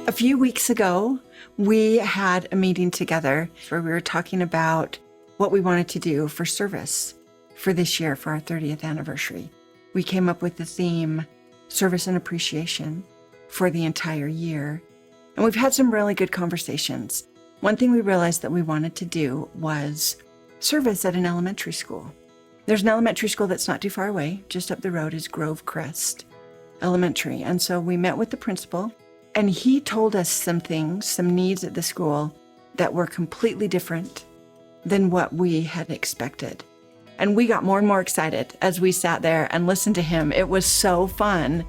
A few weeks ago, we had a meeting together where we were talking about what we wanted to do for service for this year, for our 30th anniversary. We came up with the theme, Service and Appreciation, for the entire year. And we've had some really good conversations. One thing we realized that we wanted to do was service at an elementary school. There's an elementary school that's not too far away. Just up the road is Grovecrest Elementary. And so we met with the principal, and he told us some things, some needs at the school that were completely different than what we had expected. And we got more and more excited as we sat there and listened to him. It was so fun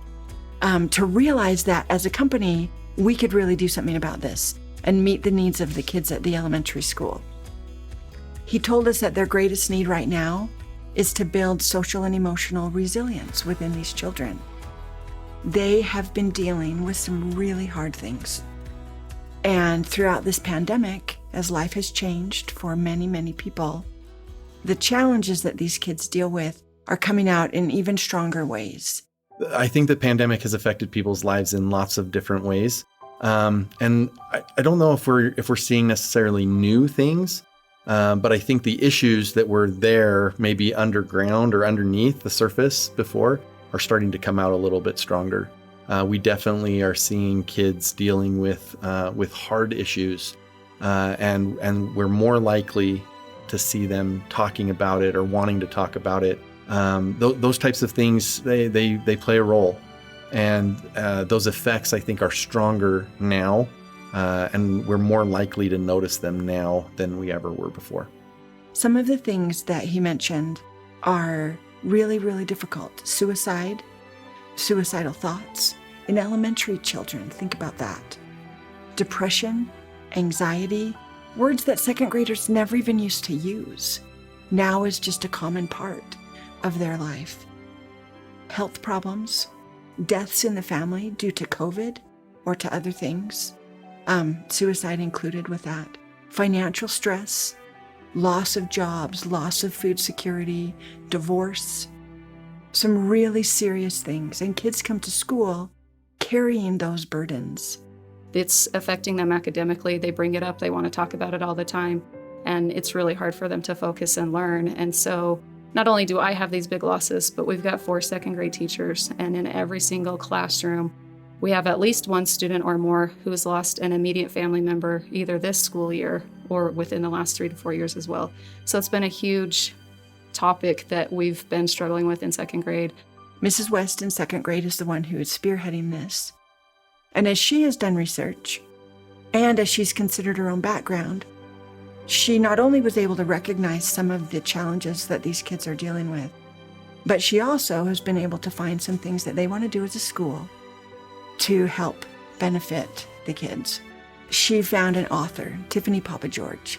to realize that as a company, we could really do something about this and meet the needs of the kids at the elementary school. He told us that their greatest need right now is to build social and emotional resilience within these children. They have been dealing with some really hard things. And throughout this pandemic, as life has changed for many, many people, the challenges that these kids deal with are coming out in even stronger ways. I think the pandemic has affected people's lives in lots of different ways. And I don't know if we're seeing necessarily new things, but I think the issues that were there maybe underground or underneath the surface before are starting to come out a little bit stronger. We definitely are seeing kids dealing with hard issues, and we're more likely to see them talking about it or wanting to talk about it. Those types of things, they play a role. And those effects, I think, are stronger now, and we're more likely to notice them now than we ever were before. Some of the things that he mentioned are really, really difficult. Suicide, suicidal thoughts in elementary children. Think about that. Depression, anxiety, words that second graders never even used to use, now is just a common part of their life. Health problems, deaths in the family due to COVID or to other things, suicide included with that. Financial stress, loss of jobs, loss of food security, divorce, some really serious things. And kids come to school carrying those burdens. It's affecting them academically. They bring it up. They want to talk about it all the time. And it's really hard for them to focus and learn. And so not only do I have these big losses, but we've got 4 second grade teachers. And in every single classroom, we have at least one student or more who has lost an immediate family member either this school year or within the last 3 to 4 years as well. So it's been a huge topic that we've been struggling with in second grade. Mrs. West in second grade is the one who is spearheading this. And as she has done research, and as she's considered her own background, she not only was able to recognize some of the challenges that these kids are dealing with, but she also has been able to find some things that they want to do as a school to help benefit the kids. She found an author, Tiffany Papageorge,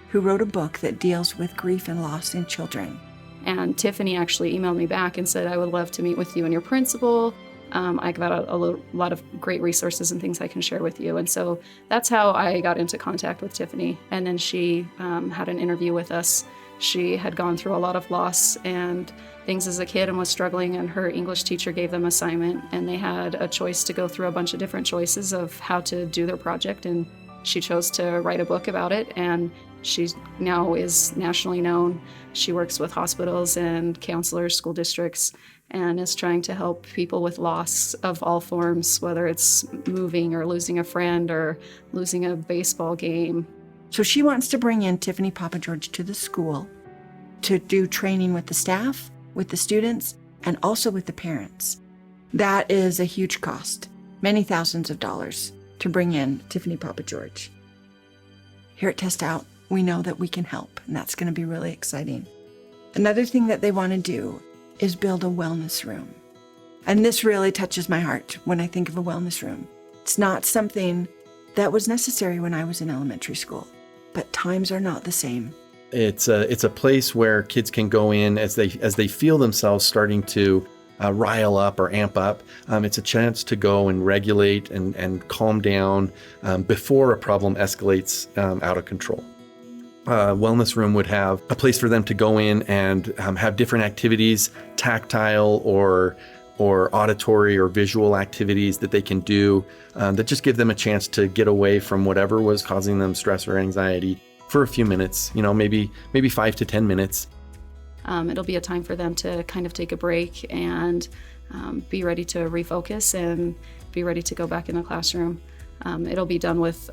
who wrote a book that deals with grief and loss in children. And Tiffany actually emailed me back and said, I would love to meet with you and your principal. I got a lot of great resources and things I can share with you. And so that's how I got into contact with Tiffany. And then she had an interview with us. She had gone through a lot of loss and things as a kid and was struggling, and her English teacher gave them assignment, and they had a choice to go through a bunch of different choices of how to do their project, and she chose to write a book about it, and she now is nationally known. She works with hospitals and counselors, school districts, and is trying to help people with loss of all forms, whether it's moving or losing a friend or losing a baseball game. So she wants to bring in Tiffany Papageorge to the school to do training with the staff, with the students, and also with the parents. That is a huge cost, many thousands of dollars, to bring in Tiffany Papageorge. Here at Test Out, we know that we can help, and that's going to be really exciting. Another thing that they want to do is build a wellness room. And this really touches my heart when I think of a wellness room. It's not something that was necessary when I was in elementary school, but times are not the same. It's a place where kids can go in as they feel themselves starting to rile up or amp up. It's a chance to go and regulate and calm down before a problem escalates out of control. Wellness room would have a place for them to go in and have different activities, tactile or or auditory or visual activities that they can do that just give them a chance to get away from whatever was causing them stress or anxiety for a few minutes, maybe 5 to 10 minutes. It'll be a time for them to kind of take a break and be ready to refocus and be ready to go back in the classroom. It'll be done with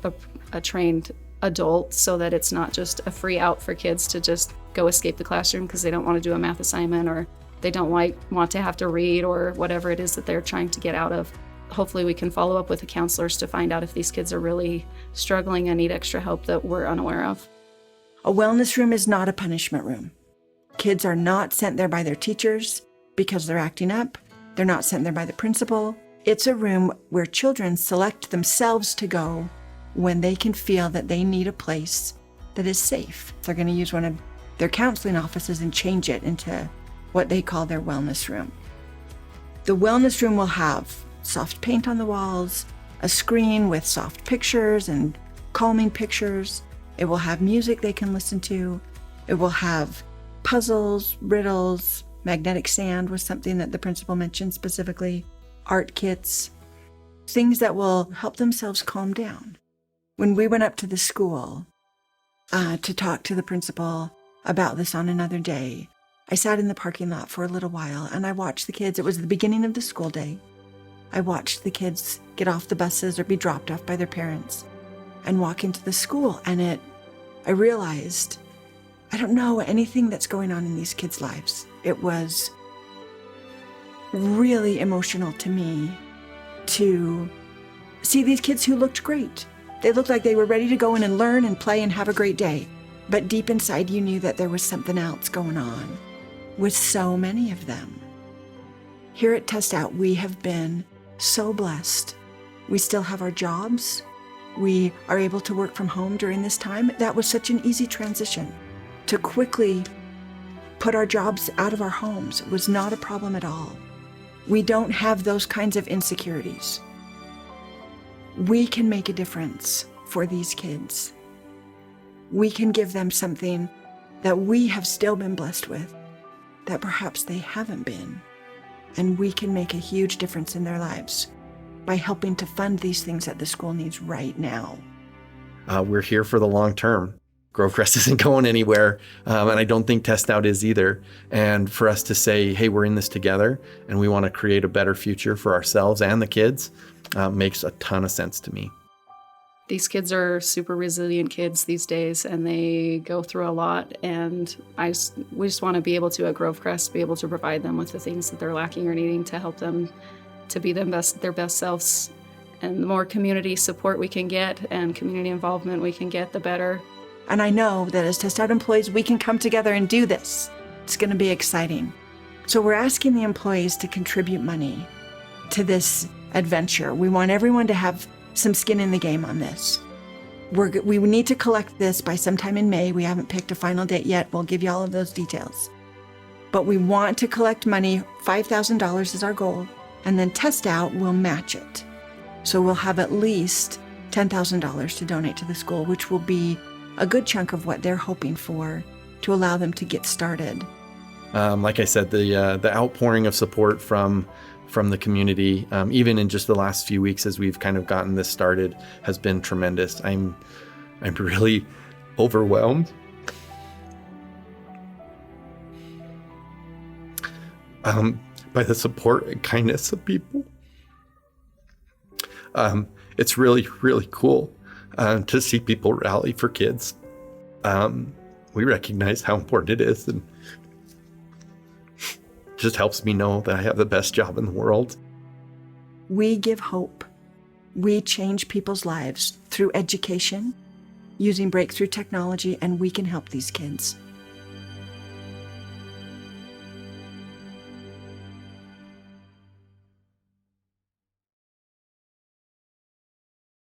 a trained adult so that it's not just a free out for kids to just go escape the classroom because they don't want to do a math assignment or they don't want to have to read or whatever it is that they're trying to get out of. Hopefully we can follow up with the counselors to find out if these kids are really struggling and need extra help that we're unaware of. A wellness room is not a punishment room. Kids are not sent there by their teachers because they're acting up. They're not sent there by the principal. It's a room where children select themselves to go when they can feel that they need a place that is safe. They're going to use one of their counseling offices and change it into what they call their wellness room. The wellness room will have soft paint on the walls, a screen with soft pictures and calming pictures. It will have music they can listen to. It will have puzzles, riddles, magnetic sand was something that the principal mentioned specifically, art kits, things that will help themselves calm down. When we went up to the school to talk to the principal about this on another day, I sat in the parking lot for a little while and I watched the kids. It was the beginning of the school day. I watched the kids get off the buses or be dropped off by their parents and walk into the school. And I realized, I don't know anything that's going on in these kids' lives. It was really emotional to me to see these kids who looked great. They looked like they were ready to go in and learn and play and have a great day. But deep inside, you knew that there was something else going on with so many of them. Here at Test Out, we have been so blessed. We still have our jobs. We are able to work from home during this time. That was such an easy transition. To quickly put our jobs out of our homes was not a problem at all. We don't have those kinds of insecurities. We can make a difference for these kids. We can give them something that we have still been blessed with, that perhaps they haven't been. And we can make a huge difference in their lives by helping to fund these things that the school needs right now. We're here for the long term. Grovecrest isn't going anywhere, and I don't think Test Out is either. And for us to say, hey, we're in this together, and we want to create a better future for ourselves and the kids, makes a ton of sense to me. These kids are super resilient kids these days, and they go through a lot. And we just want to be able to, at Grovecrest, be able to provide them with the things that they're lacking or needing to help them to be their best selves. And the more community support we can get and community involvement we can get, the better. And I know that as Test Out employees, we can come together and do this. It's going to be exciting. So we're asking the employees to contribute money to this adventure. We want everyone to have some skin in the game on this. We need to collect this by sometime in May. We haven't picked a final date yet. We'll give you all of those details. But we want to collect money. $5,000 is our goal. And then Test Out will match it. So we'll have at least $10,000 to donate to the school, which will be a good chunk of what they're hoping for to allow them to get started. Like I said, the outpouring of support from the community, even in just the last few weeks as we've kind of gotten this started, has been tremendous. I'm really overwhelmed. By the support and kindness of people. It's really, really cool to see people rally for kids. We recognize how important it is, and it just helps me know that I have the best job in the world. We give hope. We change people's lives through education, using breakthrough technology, and we can help these kids.